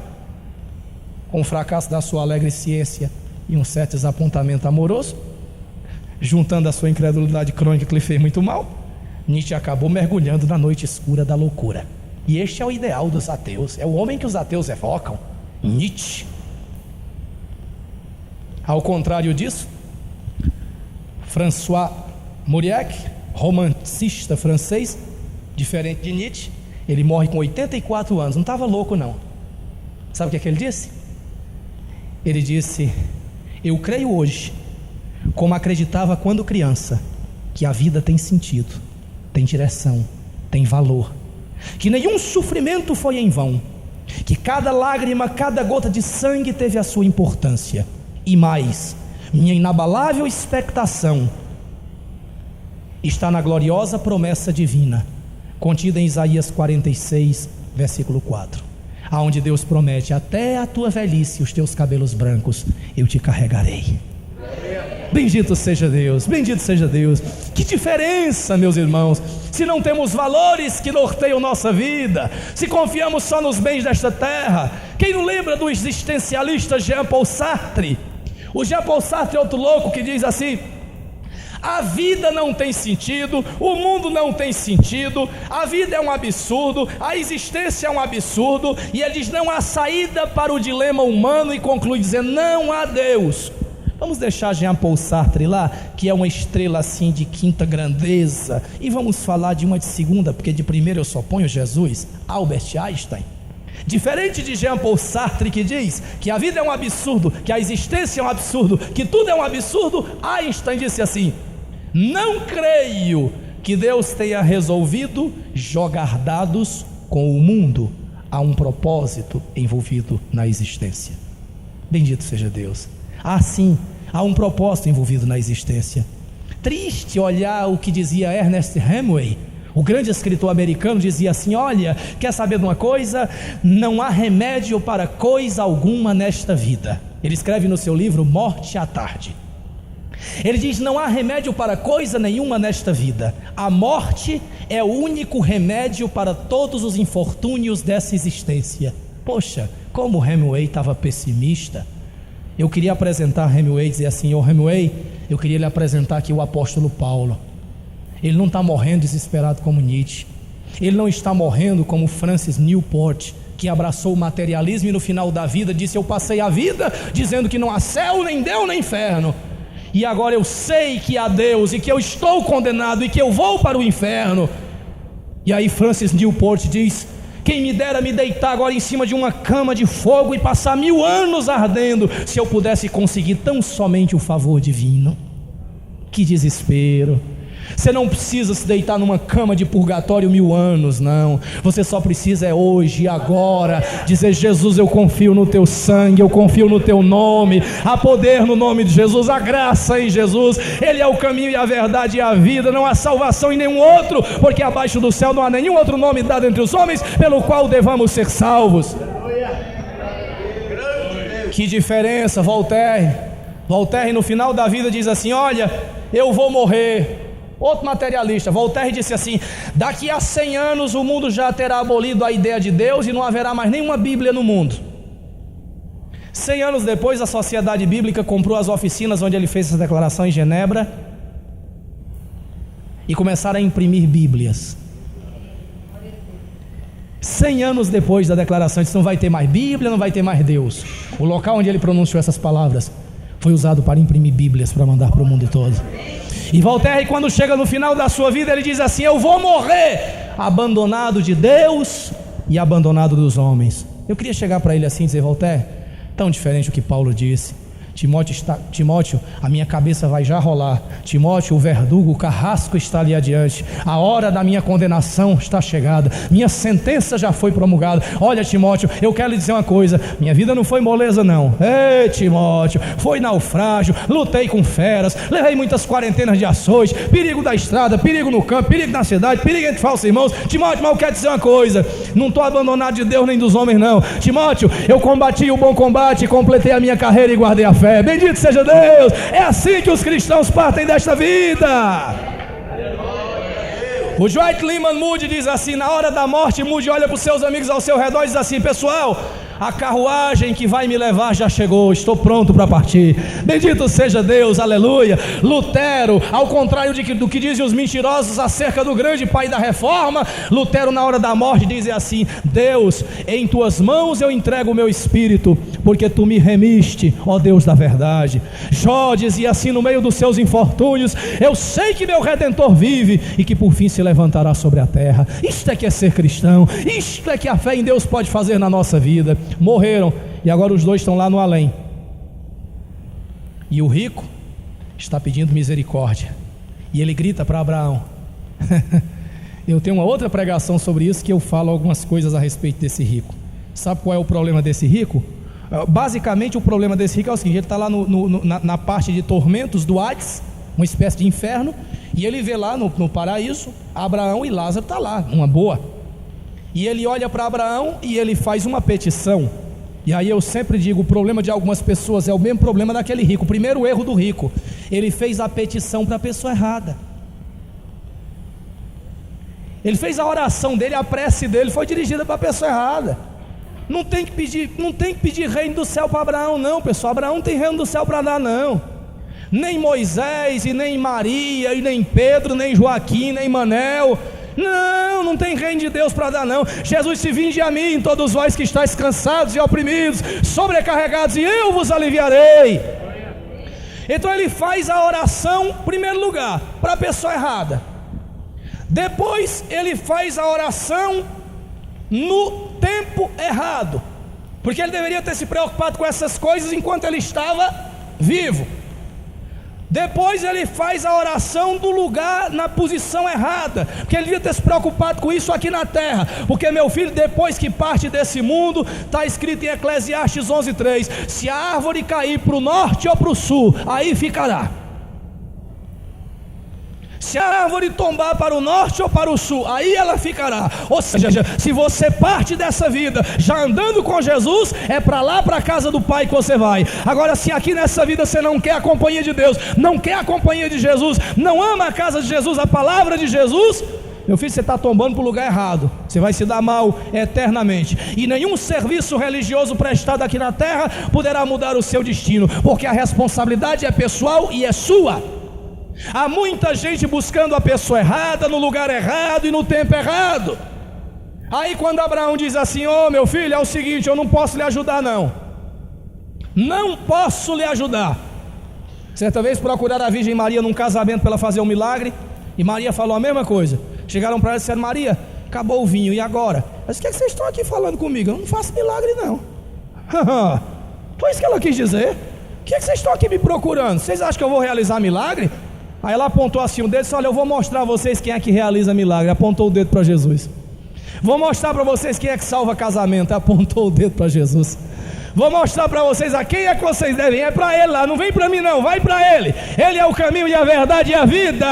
com o fracasso da sua alegre ciência e um certo desapontamento amoroso, juntando a sua incredulidade crônica que lhe fez muito mal. Nietzsche acabou mergulhando na noite escura da loucura. E este é o ideal dos ateus, é o homem que os ateus evocam, Nietzsche. Ao contrário disso, François Mauriac, romancista francês, diferente de Nietzsche, ele morre com 84 anos, não estava louco não. Sabe o que ele disse? Ele disse: eu creio hoje, como acreditava quando criança, que a vida tem sentido, tem direção, tem valor, que nenhum sofrimento foi em vão, que cada lágrima, cada gota de sangue teve a sua importância. E mais, minha inabalável expectação está na gloriosa promessa divina, contida em Isaías 46, versículo 4, aonde Deus promete: até a tua velhice, os teus cabelos brancos, eu te carregarei. Bendito seja Deus, bendito seja Deus. Que diferença, meus irmãos, se não temos valores que norteiam nossa vida, se confiamos só nos bens desta terra. Quem não lembra do existencialista Jean Paul Sartre? O Jean Paul Sartre é outro louco que diz assim: a vida não tem sentido, o mundo não tem sentido, a vida é um absurdo, a existência é um absurdo. E ele diz: não há saída para o dilema humano, e conclui dizendo: não há Deus. Vamos deixar Jean Paul Sartre lá, que é uma estrela assim de quinta grandeza, e vamos falar de uma de segunda, porque de primeira eu só ponho Jesus, Albert Einstein. Diferente de Jean Paul Sartre, que diz que a vida é um absurdo, que a existência é um absurdo, que tudo é um absurdo, Einstein disse assim: não creio que Deus tenha resolvido jogar dados com o mundo. Há um propósito envolvido na existência. Bendito seja Deus. Sim, há um propósito envolvido na existência. Triste olhar o que dizia Ernest Hemingway, o grande escritor americano. Dizia assim: olha, quer saber de uma coisa? Não há remédio para coisa alguma nesta vida. Ele escreve no seu livro Morte à Tarde. Ele diz: não há remédio para coisa nenhuma nesta vida. A morte é o único remédio para todos os infortúnios dessa existência. Poxa, como Hemingway estava pessimista. Eu queria apresentar Hemingway e dizer assim: Hemingway, eu queria lhe apresentar aqui o apóstolo Paulo. Ele não está morrendo desesperado como Nietzsche. Ele não está morrendo como Francis Newport, que abraçou o materialismo e no final da vida disse: eu passei a vida dizendo que não há céu, nem Deus, nem inferno, e agora eu sei que há Deus e que eu estou condenado e que eu vou para o inferno. E aí Francis Newport diz: quem me dera me deitar agora em cima de uma cama de fogo e passar 1000 anos ardendo, se eu pudesse conseguir tão somente o favor divino. Que desespero! Você não precisa se deitar numa cama de purgatório 1000 anos, não. Você só precisa hoje e agora dizer: Jesus, eu confio no teu sangue, eu confio no teu nome. Há poder no nome de Jesus, há graça em Jesus. Ele é o caminho e a verdade e a vida. Não há salvação em nenhum outro, porque abaixo do céu não há nenhum outro nome dado entre os homens pelo qual devamos ser salvos. Que diferença. Voltaire no final da vida diz assim: olha, eu vou morrer. Outro materialista, Voltaire, disse assim: daqui a 100 anos o mundo já terá abolido a ideia de Deus e não haverá mais nenhuma Bíblia no mundo. 100 anos depois, a Sociedade Bíblica comprou as oficinas onde ele fez essa declaração em Genebra e começaram a imprimir Bíblias. 100 anos depois da declaração, disse: não vai ter mais Bíblia, não vai ter mais Deus. O local onde ele pronunciou essas palavras foi usado para imprimir Bíblias para mandar para o mundo todo. E Voltaire, quando chega no final da sua vida, ele diz assim: eu vou morrer abandonado de Deus e abandonado dos homens. Eu queria chegar para ele assim e dizer: Voltaire, tão diferente o que Paulo disse. Timóteo, a minha cabeça vai já rolar. Timóteo, o verdugo, o carrasco está ali adiante. A hora da minha condenação está chegada. Minha sentença já foi promulgada. Olha, Timóteo, eu quero lhe dizer uma coisa: minha vida não foi moleza, não. Ei, Timóteo, foi naufrágio. Lutei com feras, levei muitas quarentenas de açoites, perigo da estrada, perigo no campo, perigo na cidade, perigo entre falsos irmãos. Timóteo, mas eu quero dizer uma coisa: não estou abandonado de Deus nem dos homens, não. Timóteo, eu combati o bom combate, completei a minha carreira e guardei a fé. Bendito seja Deus. É assim que os cristãos partem desta vida. O Dwight Lyman Moody diz assim: na hora da morte, Moody olha para os seus amigos ao seu redor e diz assim: pessoal, a carruagem que vai me levar já chegou, estou pronto para partir. Bendito seja Deus, aleluia. Lutero, ao contrário do que dizem os mentirosos acerca do grande pai da reforma, Lutero na hora da morte diz assim: Deus, em tuas mãos eu entrego o meu espírito, porque tu me remiste, ó Deus da verdade. Jó dizia assim no meio dos seus infortúnios: eu sei que meu Redentor vive e que por fim se levantará sobre a terra. Isto é que é ser cristão, isto é que a fé em Deus pode fazer na nossa vida. Morreram e agora os dois estão lá no além, e o rico está pedindo misericórdia, e ele grita para Abraão. Eu tenho uma outra pregação sobre isso, que eu falo algumas coisas a respeito desse rico. Sabe qual é o problema desse rico? Basicamente o problema desse rico é o seguinte: ele está lá na parte de tormentos do Hades, uma espécie de inferno, e ele vê lá no paraíso Abraão e Lázaro está lá, uma boa. E ele olha para Abraão e ele faz uma petição. E aí eu sempre digo: o problema de algumas pessoas é o mesmo problema daquele rico. O primeiro erro do rico: ele fez a petição para a pessoa errada. Ele fez a oração dele, a prece dele foi dirigida para a pessoa errada. Não tem que pedir reino do céu para Abraão, não, pessoal. Abraão não tem reino do céu para dar, não. Nem Moisés, e nem Maria, e nem Pedro, nem Joaquim, nem Manel. Não tem reino de Deus para dar, não. Jesus disse: vinde a mim, todos vós que estáis cansados e oprimidos, sobrecarregados, e eu vos aliviarei. Então ele faz a oração, em primeiro lugar, para a pessoa errada. Depois ele faz a oração no tempo errado, porque ele deveria ter se preocupado com essas coisas enquanto ele estava vivo. Depois ele faz a oração do lugar na posição errada, porque ele devia ter se preocupado com isso aqui na terra. Porque, meu filho, depois que parte desse mundo, está escrito em Eclesiastes 11:3: se a árvore cair para o norte ou para o sul, aí ficará. Se a árvore tombar para o norte ou para o sul, aí ela ficará. Ou seja, se você parte dessa vida já andando com Jesus, é para lá, para a casa do Pai que você vai. Agora, se aqui nessa vida você não quer a companhia de Deus, não quer a companhia de Jesus, não ama a casa de Jesus, a palavra de Jesus, meu filho, você está tombando para o lugar errado. Você vai se dar mal eternamente. E nenhum serviço religioso prestado aqui na terra poderá mudar o seu destino, porque a responsabilidade é pessoal e é sua. Há muita gente buscando a pessoa errada, no lugar errado e no tempo errado. Aí quando Abraão diz assim: ô meu filho, é o seguinte, eu não posso lhe ajudar não. Não posso lhe ajudar. Certa vez procuraram a Virgem Maria num casamento para ela fazer um milagre, e Maria falou a mesma coisa. Chegaram para ela e disseram: Maria, acabou o vinho, e agora? Mas o que é que vocês estão aqui falando comigo? Eu não faço milagre não. Foi isso que ela quis dizer. O que é que vocês estão aqui me procurando? Vocês acham que eu vou realizar milagre? Aí ela apontou assim o dedo e disse: olha, eu vou mostrar a vocês quem é que realiza milagre. Apontou o dedo para Jesus. Vou mostrar para vocês quem é que salva casamento. Apontou o dedo para Jesus. Vou mostrar para vocês a quem é que vocês devem. É para ele lá, não vem para mim não, vai para ele. Ele é o caminho e a verdade e a vida.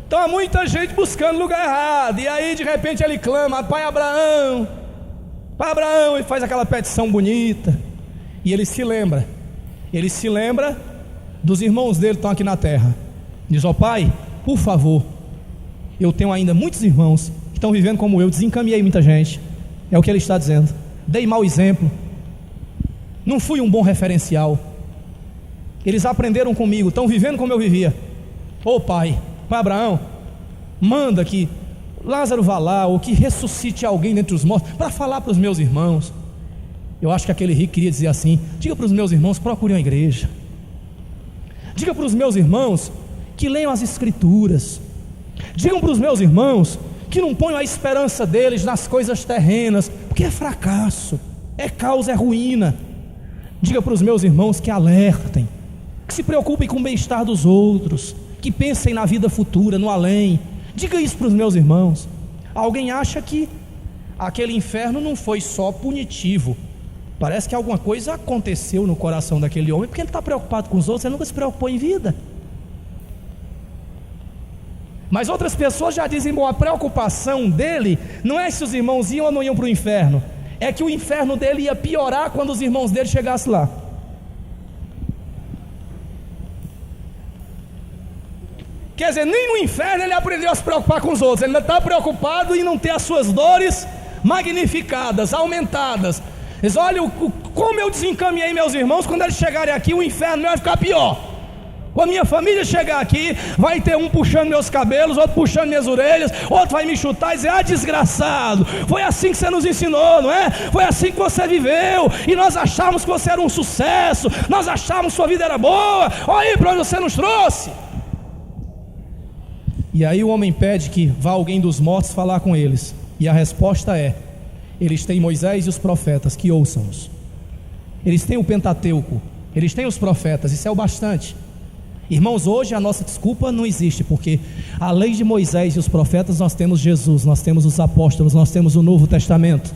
Então há muita gente buscando lugar errado. E aí de repente ele clama: Pai Abraão, e faz aquela petição bonita. E ele se lembra dos irmãos dele que estão aqui na terra. Diz: ó Pai, por favor, eu tenho ainda muitos irmãos que estão vivendo como eu, desencaminhei muita gente. É o que ele está dizendo. Dei mau exemplo, não fui um bom referencial. Eles aprenderam comigo, estão vivendo como eu vivia. Ô Pai Abraão, manda que Lázaro vá lá, ou que ressuscite alguém dentre os mortos, para falar para os meus irmãos. Eu acho que aquele rico queria dizer assim: diga para os meus irmãos, procurem a igreja. Diga para os meus irmãos que leiam as escrituras. Digam para os meus irmãos que não ponham a esperança deles nas coisas terrenas, porque é fracasso, é causa, é ruína. Diga para os meus irmãos que alertem, que se preocupem com o bem-estar dos outros, que pensem na vida futura, no além. Diga isso para os meus irmãos. Alguém acha que aquele inferno não foi só punitivo. Parece que alguma coisa aconteceu no coração daquele homem, porque ele está preocupado com os outros, ele nunca se preocupou em vida. Mas outras pessoas já dizem: bom, a preocupação dele não é se os irmãos iam ou não iam para o inferno, é que o inferno dele ia piorar quando os irmãos dele chegassem lá. Quer dizer, nem no inferno ele aprendeu a se preocupar com os outros, ele ainda está preocupado em não ter as suas dores magnificadas, aumentadas. Diz: olha, como eu desencaminhei meus irmãos, quando eles chegarem aqui, o inferno vai ficar pior. Quando minha família chegar aqui, vai ter um puxando meus cabelos, outro puxando minhas orelhas, outro vai me chutar e dizer: ah, desgraçado, foi assim que você nos ensinou, não é? Foi assim que você viveu, e nós achávamos que você era um sucesso, nós achávamos que sua vida era boa, olha aí para onde você nos trouxe. E aí o homem pede que vá alguém dos mortos falar com eles, e a resposta é: eles têm Moisés e os profetas, que ouçam-os. Eles têm o Pentateuco, eles têm os profetas, isso é o bastante. Irmãos, hoje a nossa desculpa não existe, porque além de Moisés e os profetas, nós temos Jesus, nós temos os apóstolos, nós temos o Novo Testamento.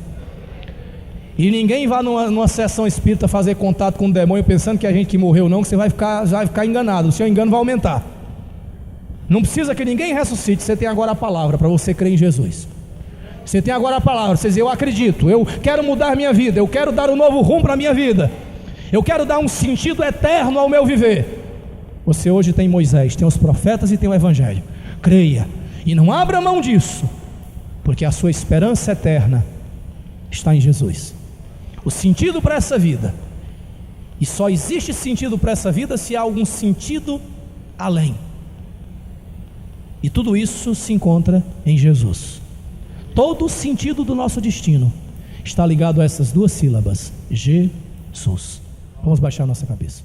E ninguém vá numa sessão espírita fazer contato com o demônio pensando que é a gente que morreu não, que você vai ficar enganado, o seu engano vai aumentar. Não precisa que ninguém ressuscite, você tem agora a palavra para você crer em Jesus. Você tem agora a palavra, você diz: eu acredito, eu quero mudar minha vida, eu quero dar um novo rumo para a minha vida, eu quero dar um sentido eterno ao meu viver. Você hoje tem Moisés, tem os profetas e tem o Evangelho. Creia e não abra mão disso, porque a sua esperança eterna está em Jesus. O sentido para essa vida, e só existe sentido para essa vida se há algum sentido além. E tudo isso se encontra em Jesus. Todo o sentido do nosso destino está ligado a essas duas sílabas: Jesus. Vamos baixar a nossa cabeça.